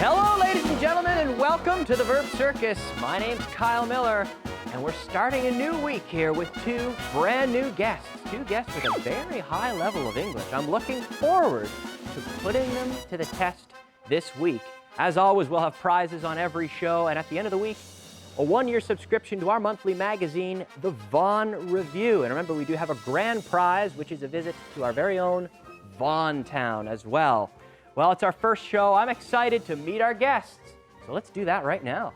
Hello, ladies and gentlemen, and welcome to the Verb Circus. My name's Kyle Miller, and we're starting a new week here with two brand new guests. Two guests with a very high level of English. I'm looking forward to putting them to the test this week. As always, we'll have prizes on every show, and at the end of the week, a one-year subscription to our monthly magazine, the Vaughan Review. And remember, we do have a grand prize, which is a visit to our very own Vaughan town as well. Well, it's our first show. I'm excited to meet our guests. So let's do that right now.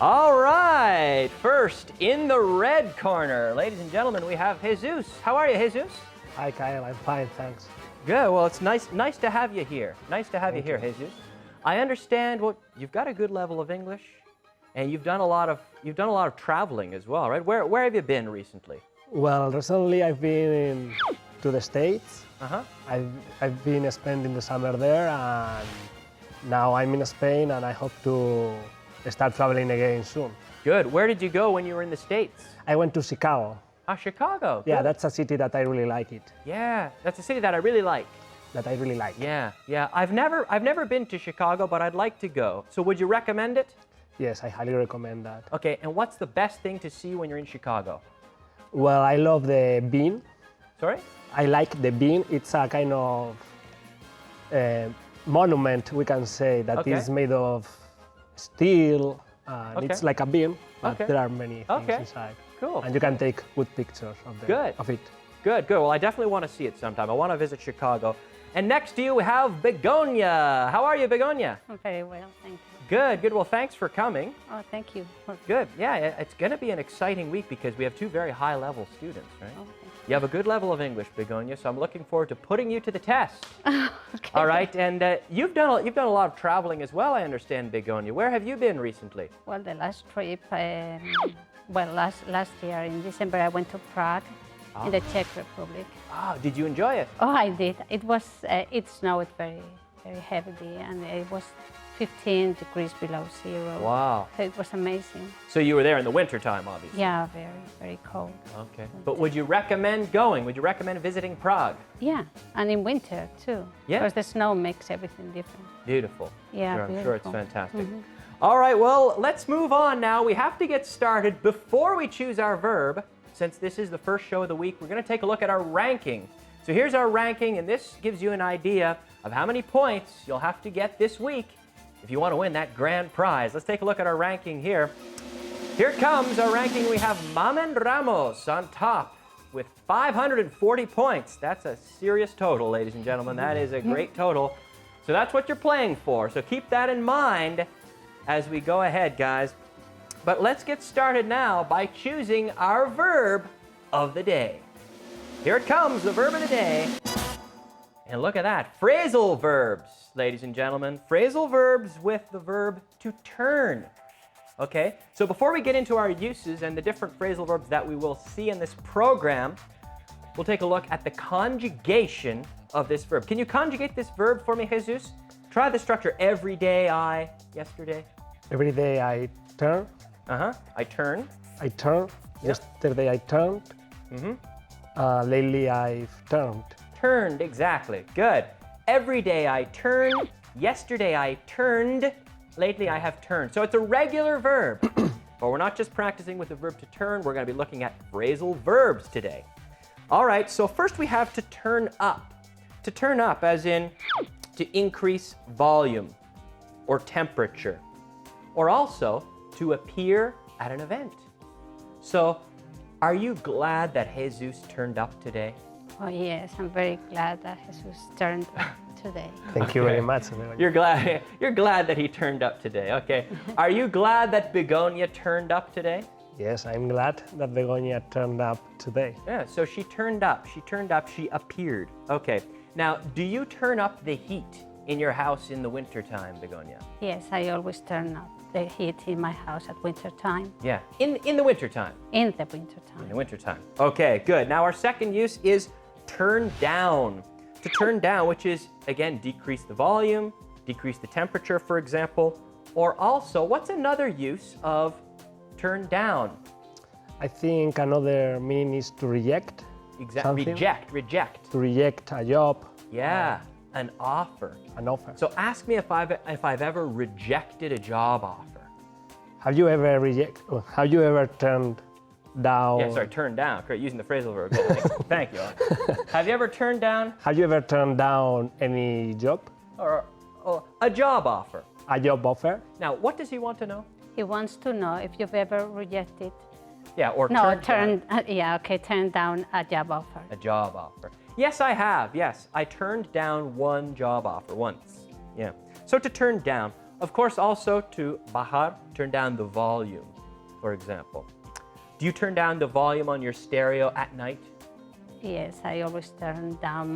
All right. First, in the red corner, ladies and gentlemen, we have Jesus. How are you, Jesus? Hi, Kyle. I'm fine, thanks. Good. Well, it's nice to have you here. Nice to have you here, Jesus. I understand. Well, you've got a good level of English, and you've done a lot of traveling as well, right? Where have you been recently? Well, recently I've been to the States. Uh-huh. I've been spending the summer there, and now I'm in Spain, and I hope to start traveling again soon. Good. Where did you go when you were in the States? I went to Chicago. Ah, Chicago. Yeah, Good. that's a city that I really like it. Yeah, that's a city that I really like. Yeah. Yeah. I've never been to Chicago, but I'd like to go. So would you recommend it? Yes, I highly recommend that. Okay, and what's the best thing to see when you're in Chicago? Well, I love the bean. Sorry? I like the bean. It's a kind of monument, we can say, that is made of steel. It's like a bean, but there are many things inside. Cool. And you can take good pictures of it. Good. Well, I definitely want to see it sometime. I want to visit Chicago. And next to you, we have Begonia. How are you, Begonia? I'm very well, thank you. Good. Well, thanks for coming. Oh, thank you. Good. Yeah, it's going to be an exciting week because we have two very high-level students, right? Oh, you have a good level of English, Begonia, so I'm looking forward to putting you to the test. Okay. All right, and you've done a lot of traveling as well, I understand, Begonia. Where have you been recently? Well, the last trip, last year in December, I went to Prague, in the Czech Republic. Oh, did you enjoy it? Oh, I did. It was, it snowed very, very heavily, and it was 15 degrees below zero. Wow. So it was amazing. So you were there in the wintertime, obviously? Yeah, very, very cold. Okay. But would you recommend going? Would you recommend visiting Prague? Yeah, and in winter, too. Yeah. Because the snow makes everything different. Beautiful. Yeah, sure, I'm sure it's fantastic. Mm-hmm. All right, well, let's move on now. We have to get started. Before we choose our verb, since this is the first show of the week, we're going to take a look at our ranking. So here's our ranking, and this gives you an idea of how many points you'll have to get this week if you want to win that grand prize. Let's take a look at our ranking here. Here comes our ranking. We have Mamen Ramos on top with 540 points. That's a serious total, ladies and gentlemen. That is a great total. So that's what you're playing for. So keep that in mind as we go ahead, guys. But let's get started now by choosing our verb of the day. Here it comes, the verb of the day. And look at that, phrasal verbs, ladies and gentlemen. Phrasal verbs with the verb to turn. Okay, so before we get into our uses and the different phrasal verbs that we will see in this program, we'll take a look at the conjugation of this verb. Can you conjugate this verb for me, Jesus? Try the structure. Every day I, yesterday. Every day I turn. I turn. I turn. Yesterday I turned. Lately I've turned. Turned, exactly. Good. Every day I turn. Yesterday I turned. Lately I have turned. So it's a regular verb. But we're not just practicing with the verb to turn. We're going to be looking at phrasal verbs today. All right, so first we have to turn up. To turn up as in to increase volume or temperature. Or also to appear at an event. So are you glad that Jesus turned up today? Oh, yes, I'm very glad that Jesus turned up today. Thank you very much. You're glad that he turned up today. Okay. Are you glad that Begonia turned up today? Yes, I'm glad that Begonia turned up today. Yeah, so she turned up. She appeared. Okay. Now, do you turn up the heat in your house in the wintertime, Begonia? Yes, I always turn up the heat in my house at winter time. Yeah, in the wintertime. In the winter time. In the wintertime. Okay, good. Now our second use is turn down. To turn down, which is, again, decrease the volume, decrease the temperature, for example, or also, what's another use of turn down? I think another meaning is to reject. Exactly. Something. Reject. To reject a job. Yeah. An offer. An offer. So ask me if I've ever rejected a job offer. Have you ever turned down? Yeah, sorry, turned down. Great, using the phrasal verb. Yeah, thank you. Have you ever turned down Have you ever turned down any job? or a job offer? A job offer? Now, what does he want to know? He wants to know if you've ever rejected. Yeah, or No, turned down turned down a job offer. a job offer. Yes, I have. Yes, I turned down one job offer once. Yeah. So to turn down, of course, also to bajar, turn down the volume, for example. Do you turn down the volume on your stereo at night? Yes, I always turn down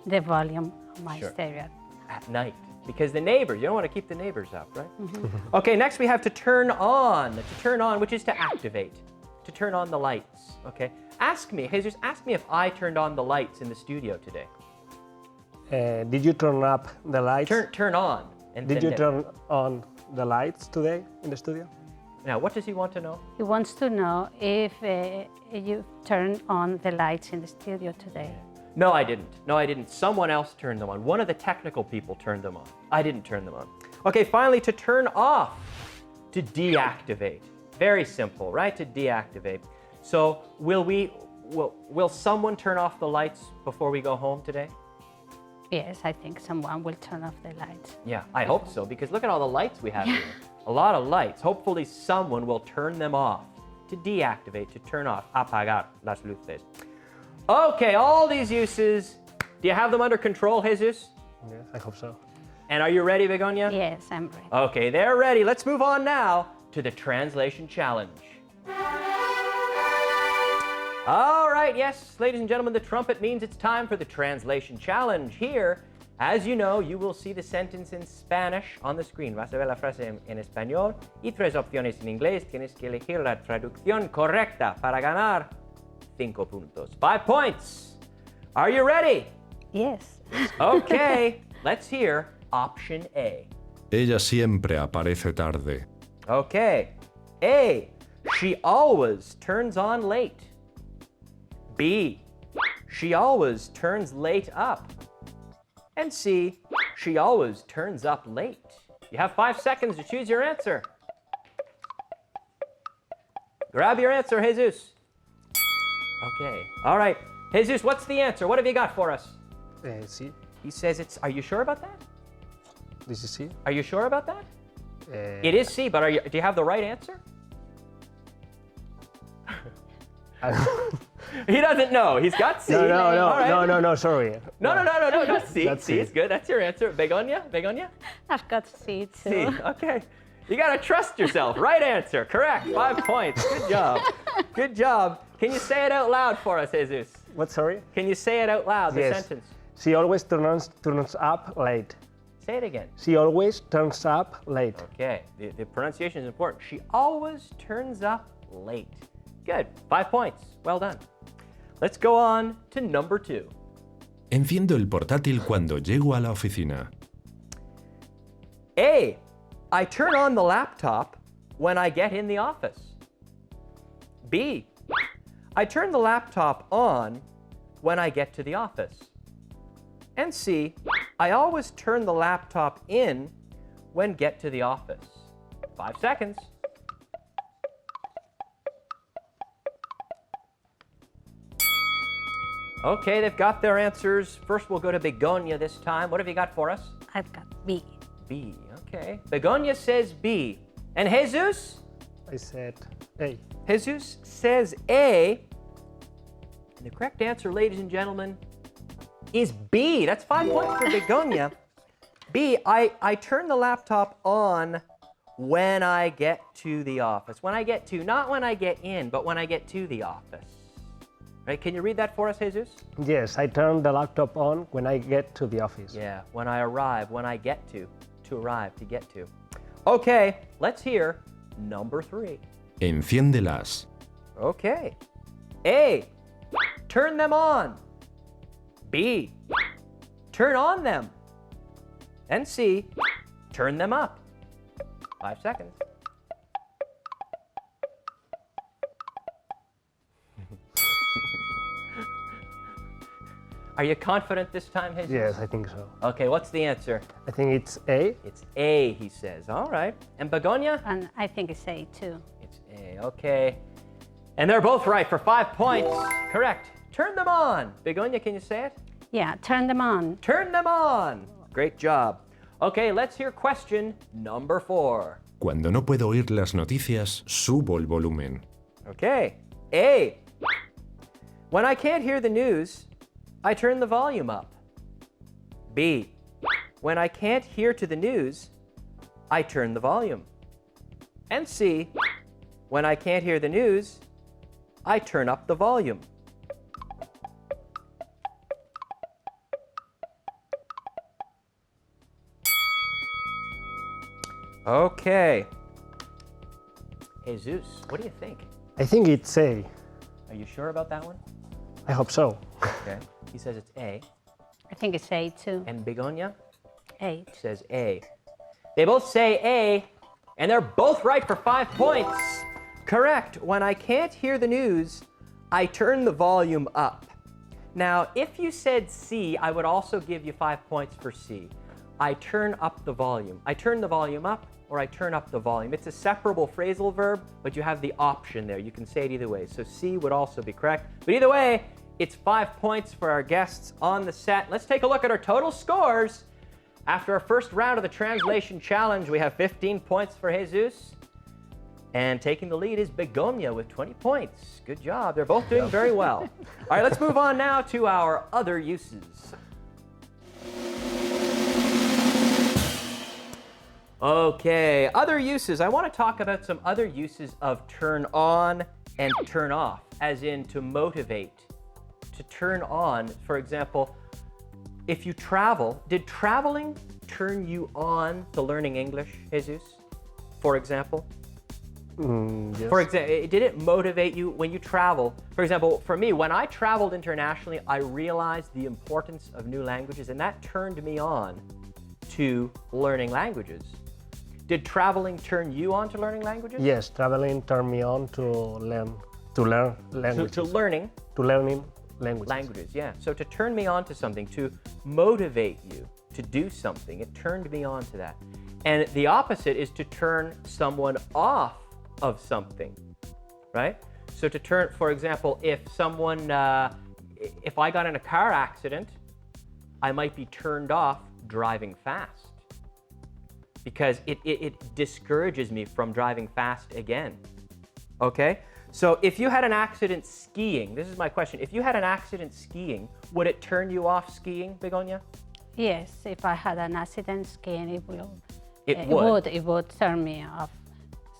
the volume of my Sure. stereo. At night. Because the neighbors, you don't want to keep the neighbors up, right? Okay, next we have to turn on. To turn on, which is to activate. To turn on the lights, okay? Ask me, Jesus, ask me if I turned on the lights in the studio today. Did you turn up the lights? Turn on. And Did you then- turn on the lights today in the studio? Now, what does he want to know? He wants to know if you turned on the lights in the studio today. No, I didn't. No, I didn't. Someone else turned them on. One of the technical people turned them on. I didn't turn them on. Okay, finally, to turn off, to deactivate. Very simple, right? To deactivate. So, will someone turn off the lights before we go home today? Yes, I think someone will turn off the lights. Yeah, I hope so, because look at all the lights we have here. A lot of lights. Hopefully someone will turn them off. To deactivate, to turn off. Apagar las luces. Okay, all these uses. Do you have them under control, Jesus? Yeah, I hope so. And are you ready, Begonia? Yes, I'm ready. Okay, they're ready. Let's move on now to the translation challenge. All right, yes, ladies and gentlemen, the trumpet means it's time for the translation challenge. Here, as you know, you will see the sentence in Spanish on the screen. Vas a ver la frase en español y tres opciones en inglés. Tienes que elegir la traducción correcta para ganar 5 puntos. 5 points. Are you ready? Yes. Okay, let's hear option A. Ella siempre aparece tarde. Okay. A, she always turns on late. B, she always turns late up. And C, she always turns up late. You have 5 seconds to choose your answer. Grab your answer, Jesus. Okay. All right. Jesus, what's the answer? What have you got for us? See, He says it's, are you sure about that? this is C. Are you sure about that? It is C, but do you have the right answer? He doesn't know. He's got C. No, All right. no, sorry. No, C. That's C C. is good. That's your answer. Begonia? I've got C too. C. Okay. You gotta trust yourself. Right answer. Correct. 5 points. Good job. Good job. Can you say it out loud for us, Jesus? What, sorry? Can you say it out loud, the Yes. sentence? She always turns up late. Say it again. She always turns up late. Okay. The pronunciation is important. She always turns up late. Good. 5 points. Well done. Let's go on to number 2. Enciendo el portátil cuando llego a la oficina. A, I turn on the laptop when I get in the office. B, I turn the laptop on when I get to the office. And C, I always turn the laptop in when get to the office. 5 seconds. Okay, they've got their answers. First, we'll go to Begonia this time. What have you got for us? I've got B. B, okay. Begonia says B. And Jesus? I said A. Jesus says A. And the correct answer, ladies and gentlemen, is B. That's 5 points for Begonia. B, I turn the laptop on when I get to the office. When I get to, not when I get in, but when I get to the office. Right? Can you read that for us, Jesus? Yes, I turn the laptop on when I get to the office. Yeah, when I arrive, when I get to arrive, to get to. Okay, let's hear number 3. Enciéndelas. Okay. A, turn them on. B, turn on them. And C, turn them up. 5 seconds. Are you confident this time, Jesus? Yes, I think so. Okay, what's the answer? I think it's A. It's A, he says. All right. And Begonia? And I think it's A too. It's A, okay. And they're both right for 5 points. Correct. Turn them on. Begonia, can you say it? Yeah, turn them on. Turn them on. Great job. Okay, let's hear question number 4. Cuando no puedo oír las noticias, subo el volumen. Okay. A. When I can't hear the news, I turn the volume up. B. When I can't hear to the news, I turn the volume. And C. When I can't hear the news, I turn up the volume. Okay. Jesus, what do you think? I think it's A. Are you sure about that one? I hope so. Okay. He says it's A. I think it's A too. And Begonia A. says A. They both say A, and they're both right for 5 points. Correct. When I can't hear the news, I turn the volume up. Now, if you said C, I would also give you 5 points for C. I turn up the volume. I turn the volume up, or I turn up the volume. It's a separable phrasal verb, but you have the option there. You can say it either way. So C would also be correct. But either way, it's 5 points for our guests on the set. Let's take a look at our total scores. After our first round of the translation challenge, we have 15 points for Jesus. And taking the lead is Begonia with 20 points. Good job. They're both doing very well. All right, let's move on now to our other uses. Okay, other uses. I want to talk about some other uses of turn on and turn off, as in to motivate, to turn on. For example, if you travel, did traveling turn you on to learning English, Jesus? For example? Yes. For example, did it motivate you when you travel? For example, for me, when I traveled internationally, I realized the importance of new languages, and that turned me on to learning languages. Did traveling turn you on to learning languages? Yes, traveling turned me on to learn languages. To learning To learning languages. languages, yeah. So to turn me on to something, to motivate you to do something, it turned me on to that. And the opposite is to turn someone off of something, right? So to turn, for example, if someone, if I got in a car accident, I might be turned off driving fast because it discourages me from driving fast again, okay? So if you had an accident skiing, this is my question, if you had an accident skiing, would it turn you off skiing, Begonia? Yes, if I had an accident skiing, it would turn me off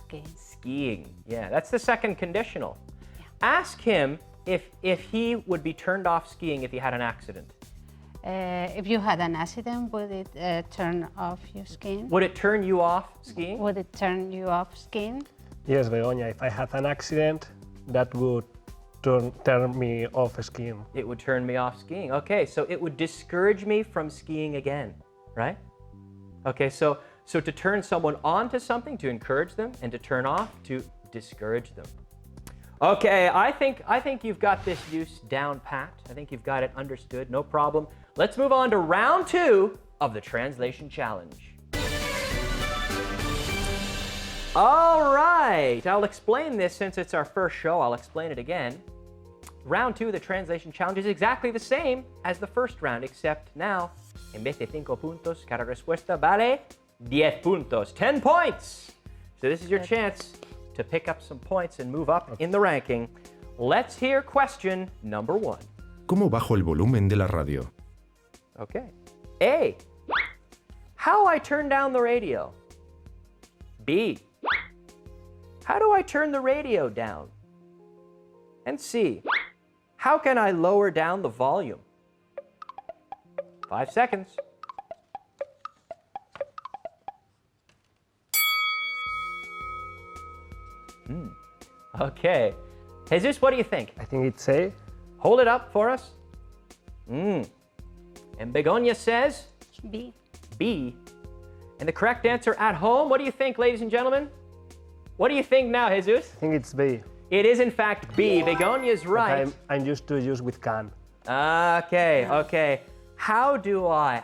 skiing. Skiing, yeah, that's the second conditional. Yeah. Ask him if he would be turned off skiing if he had an accident. If you had an accident, would it turn off your skiing? Would it turn you off skiing? Would it turn you off skiing? Yes, Begonia, if I had an accident, that would turn me off skiing. It would turn me off skiing. Okay, so it would discourage me from skiing again, right? Okay, so to turn someone on to something, to encourage them, and to turn off, to discourage them. Okay, I think you've got this use down pat. I think you've got it understood, no problem. Let's move on to round 2 of the translation challenge. All right, I'll explain this since it's our first show. I'll explain it again. Round 2 of the translation challenge is exactly the same as the first round, except now, en vez de 5 puntos, cada respuesta vale 10 puntos, 10 points. So this is your chance to pick up some points and move up in the ranking. Let's hear question number 1. ¿Cómo bajo el volumen de la radio? Okay. A. How I turn down the radio. B. How do I turn the radio down? And C. How can I lower down the volume? 5 seconds. Okay. Jesus, what do you think? I think it's A. Hold it up for us. And Begonia says B. B. And the correct answer at home, what do you think, ladies and gentlemen? What do you think now, Jesus? I think it's B. It is, in fact, B. Begonia's right. I'm used to use with can. Okay, okay. How do I,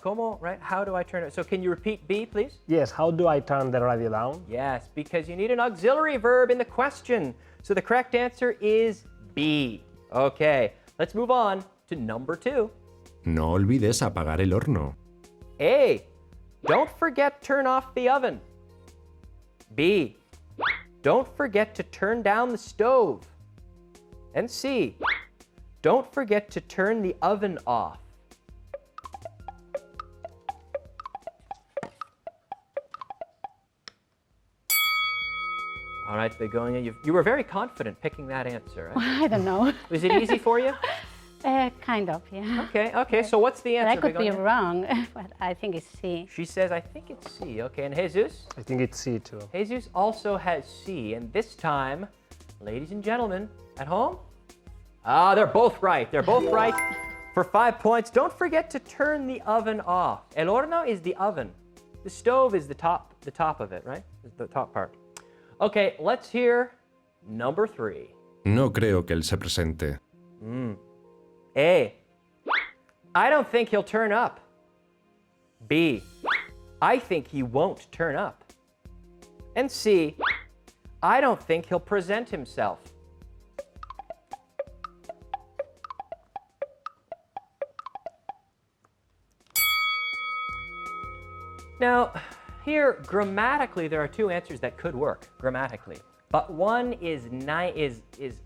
como, right? How do I turn it? So can you repeat B, please? Yes, how do I turn the radio down? Yes, because you need an auxiliary verb in the question. So the correct answer is B. Okay, let's move on to number 2. No olvides apagar el horno. A, don't forget turn off the oven. B, don't forget to turn down the stove. And C, don't forget to turn the oven off. All right, Begonia, you were very confident picking that answer. Right? I don't know. Was it easy for you? Kind of, yeah. Okay, so what's the But answer, I could be Begonia? wrong, but I think it's C. She says, I think it's C. Okay, and Jesus? I think it's C too. Jesus also has C, and this time, ladies and gentlemen, at home, they're both right. They're both right for 5 points. Don't forget to turn the oven off. El horno is the oven. The stove is the top of it, right? The top part. Okay, let's hear number 3. No creo que él se presente. A, I don't think he'll turn up. B, I think he won't turn up. And C, I don't think he'll present himself. Now, here, grammatically, there are 2 answers that could work, grammatically. But one is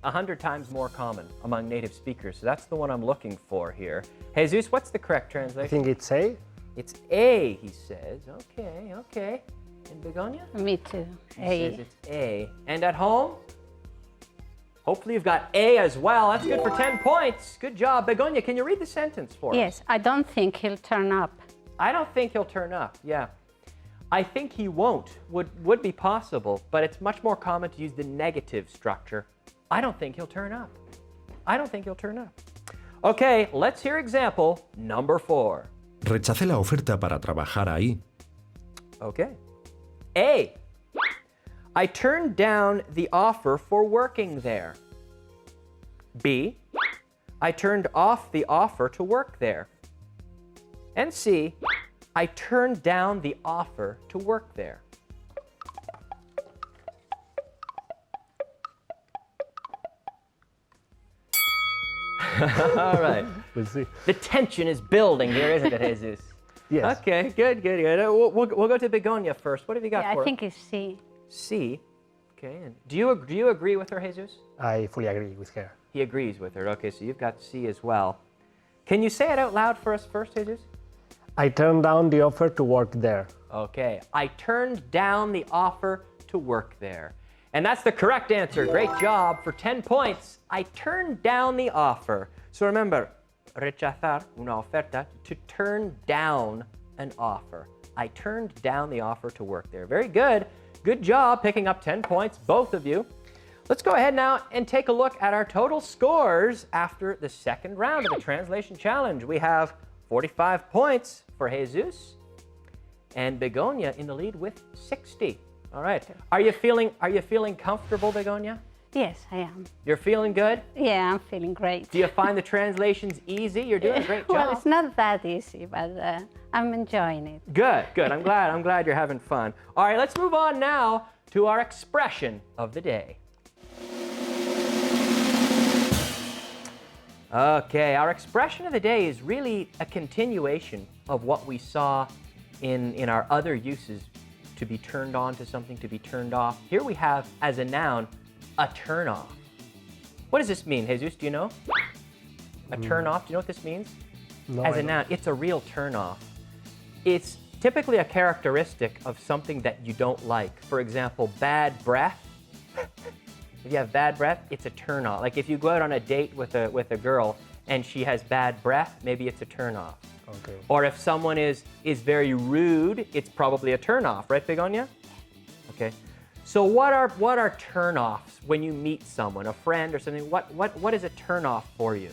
100 times more common among native speakers. So that's the one I'm looking for here. Jesus, what's the correct I translation? think it's A. It's A, he says. Okay. And Begonia? Me too. He A. says it's A. And at home? Hopefully you've got A as well. That's good for 10 points. Good job. Begonia, can you read the sentence for us? Yes, I don't think he'll turn up. I don't think he'll turn up, yeah. I think he won't would be possible, but it's much more common to use the negative structure. I don't think he'll turn up. I don't think he'll turn up. Okay, let's hear example number 4. Rechacé la oferta para trabajar ahí. Okay. A, I turned down the offer for working there. B, I turned off the offer to work there. And C, I turned down the offer to work there. All right. We'll see. The tension is building here, isn't it, Jesus? Yes. Okay, good. We'll go to Begonia first. What have you got Yeah, for I us? think it's C. C. Okay. And do you agree with her, Jesus? I fully agree with her. He agrees with her. Okay, so you've got C as well. Can you say it out loud for us first, Jesus? I turned down the offer to work there. Okay. I turned down the offer to work there. And that's the correct answer. Great job for 10 points. I turned down the offer. So remember, rechazar una oferta, to turn down an offer. I turned down the offer to work there. Very good. Good job picking up 10 points, both of you. Let's go ahead now and take a look at our total scores after the second round of the translation challenge. We have 45 points for Jesus and Begonia in the lead with 60. All right. Are you feeling comfortable, Begonia? Yes, I am. You're feeling good? Yeah, I'm feeling great. Do you find the translations easy? You're doing a great job. Well, it's not that easy, but I'm enjoying it. Good. I'm glad you're having fun. All right, let's move on now to our expression of the day. Okay, our expression of the day is really a continuation of what we saw in our other uses, to be turned on to something, to be turned off. Here we have, as a noun, a turn off. What does this mean, Jesus? Do you know? A turn off, do you know what this means? No, As I a don't. noun, it's a real turn off. It's typically a characteristic of something that you don't like. For example, bad breath. If you have bad breath, it's a turn off. Like if you go out on a date with a girl and she has bad breath, maybe it's a turn off. Okay. Or if someone is very rude, it's probably a turn off, right, Begonia? Okay. So what are turn offs when you meet someone, a friend or something? What is a turn off for you?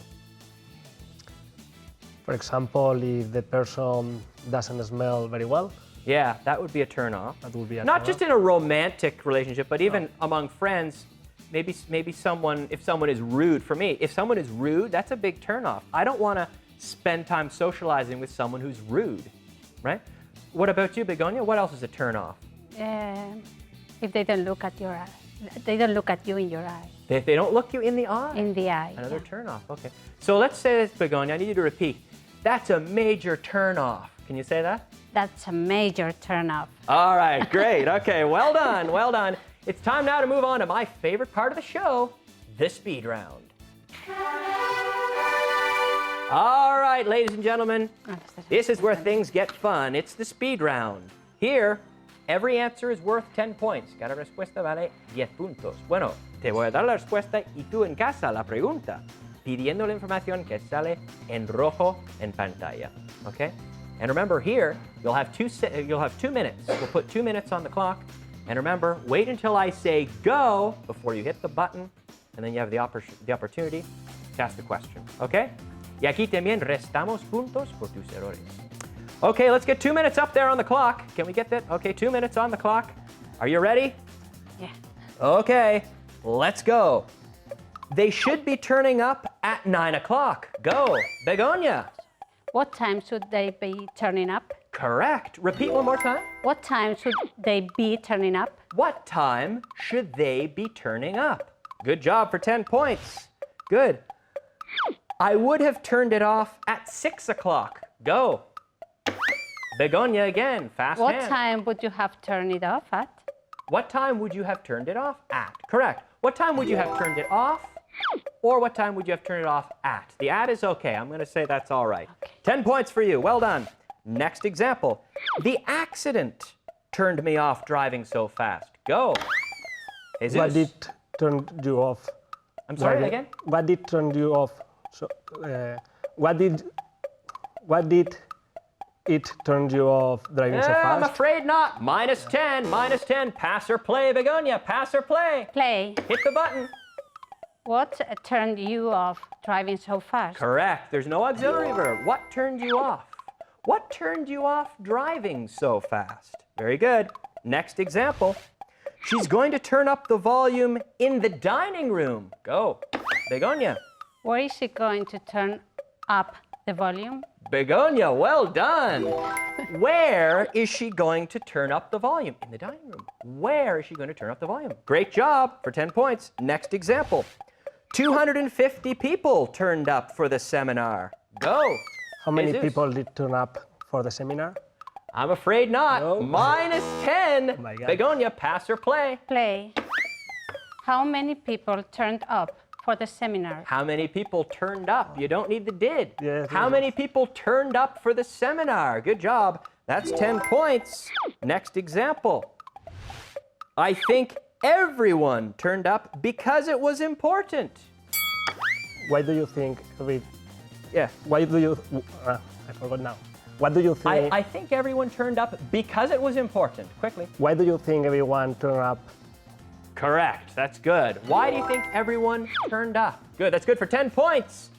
For example, if the person doesn't smell very well, Yeah, that would be a turn off. that would be a Not turn just off. in a romantic relationship, but even among friends. maybe someone, if someone is rude, for me, if someone is rude, that's a big turnoff. I don't want to spend time socializing with someone who's rude, right? What about you, Begonia? What else is a turnoff? If they don't look at your eye, they don't look at you in your eye. If they don't look you in the eye? In the eye. Another yeah. turnoff, okay. So let's say this, Begonia, I need you to repeat. That's a major turnoff. Can you say that? That's a major turnoff. All right, great. Okay, well done, well done. It's time now to move on to my favorite part of the show, the speed round. All right, ladies and gentlemen, this is where things get fun. It's the speed round. Here, every answer is worth 10 points. Cada respuesta vale 10 puntos. Bueno, te voy a dar la respuesta y tú en casa la pregunta, pidiendo la información que sale en rojo en pantalla. Okay? And remember, here, you'll have 2 minutes. We'll put 2 minutes on the clock. And remember, wait until I say go before you hit the button, and then you have the opportunity to ask the question. Okay? Y aquí también restamos puntos por tus errores. Okay, let's get 2 minutes up there on the clock. Can we get that? Okay, 2 minutes on the clock. Are you ready? Yeah. Okay, let's go. They should be turning up at 9 o'clock. Go, Begonia. What time should they be turning up? Correct. Repeat one more time. What time should they be turning up? What time should they be turning up? Good job for 10 points. Good. I would have turned it off at 6 o'clock. Go. Begonia again, fast What hand. time would you have turned it off at? What time would you have turned it off at? Correct. What time would you have turned it off? Or what time would you have turned it off at? The at is okay. I'm going to say that's all right. Okay. 10 points for you. Well done. Next example. The accident turned me off driving so fast. Go. Jesus. What did turn you off? I'm sorry, driving? again? What did turn you off? So, what did it turn you off driving so I'm fast? afraid not. Minus 10, minus 10. Pass or play, Begonia. Pass or play. Play. Hit the button. What turned you off driving so fast? Correct. There's no auxiliary verb. What turned you off? What turned you off driving so fast? Very good. Next example. She's going to turn up the volume in the dining room. Go. Begonia. Where is she going to turn up the volume? Begonia, well done. Where is she going to turn up the volume? In the dining room. Where is she going to turn up the volume? Great job for 10 points. Next example. 250 people turned up for the seminar. Go. How many Jesus. people did turn up for the seminar? I'm afraid not. No. Minus 10. Oh my God. Begonia, pass or play? Play. How many people turned up for the seminar? How many people turned up? You don't need the did. Yes, How yes. many people turned up for the seminar? Good job. That's 10 points. Next example. I think everyone turned up because it was important. Why do you think? Yeah. Why do you? I forgot now. What do you think? I think everyone turned up because it was important. Quickly. Why do you think everyone turned up? Correct. That's good. Why do you think everyone turned up? Good. That's good for 10 points.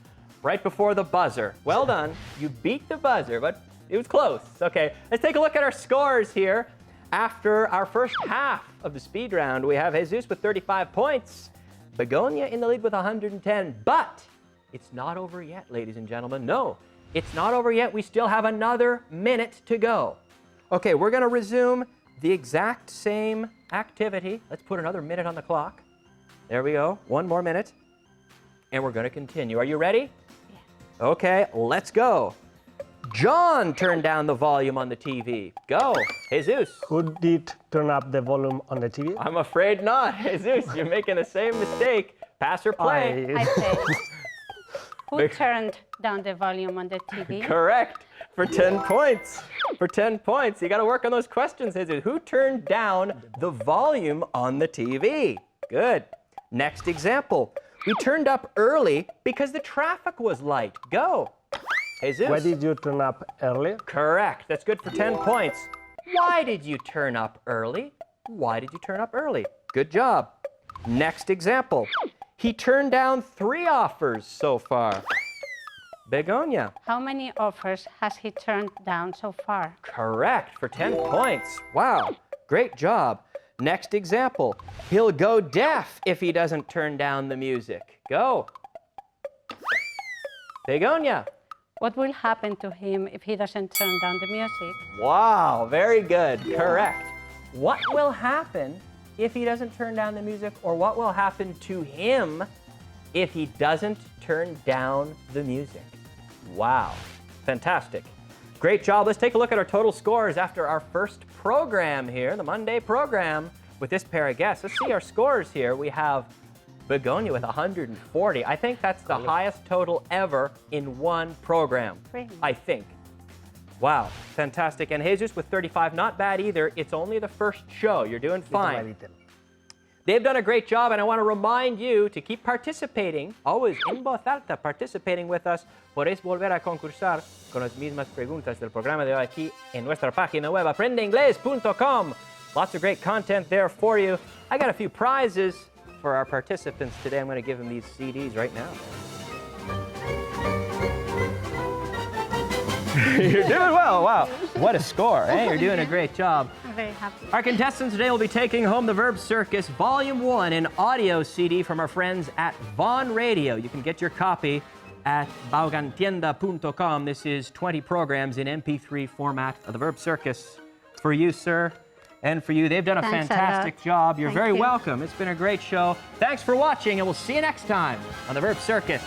Right before the buzzer. Well done. You beat the buzzer, but it was close. Okay. Let's take a look at our scores here. After our first half of the speed round, we have Jesus with 35 points. Begonia in the lead with 110. But it's not over yet, ladies and gentlemen. No, it's not over yet. We still have another minute to go. Okay, we're going to resume the exact same activity. Let's put another minute on the clock. There we go. One more minute. And we're going to continue. Are you ready? Yeah. Okay, let's go. John turned down the volume on the TV. Go. Jesus. Who did turn up the volume on the TV? I'm afraid not. Jesus, you're making the same mistake. Pass or play. I play. Who turned down the volume on the TV? Correct. For 10 points. For 10 points. You got to work on those questions, Jesus. Who turned down the volume on the TV? Good. Next example. We turned up early because the traffic was light. Go. Jesus. Why did you turn up early? Correct. That's good for 10 points. Why did you turn up early? Why did you turn up early? Good job. Next example. He turned down 3 offers so far. Begonia. How many offers has he turned down so far? Correct for 10 points. Wow. Great job. Next example. He'll go deaf if he doesn't turn down the music. Go. Begonia. What will happen to him if he doesn't turn down the music? Wow, very good. Correct. What will happen if he doesn't turn down the music, or what will happen to him if he doesn't turn down the music? Wow, fantastic. Great job. Let's take a look at our total scores after our first program here, the Monday program with this pair of guests. Let's see our scores here. We have Begonia with 140. I think that's the highest total ever in one program. Really? I think. Wow, fantastic. And Jesus with 35, not bad either. It's only the first show. You're doing fine. They've done a great job, and I want to remind you to keep participating, always en voz alta, participating with us. Podéis volver a concursar con las mismas preguntas del programa de hoy aquí en nuestra página web, aprendeinglés.com. Lots of great content there for you. I got a few prizes for our participants today. I'm going to give them these CDs right now. You're doing well. Wow. What a score. Hey, you're doing a great job. I'm very happy. Our contestants today will be taking home the Verb Circus Volume 1 in audio CD from our friends at Vaughan Radio. You can get your copy at vaughantienda.com. This is 20 programs in MP3 format of the Verb Circus for you, sir, and for you. They've done a Thanks fantastic a lot. job. You're Thank very you. welcome. It's been a great show. Thanks for watching, and we'll see you next time on the Verb Circus.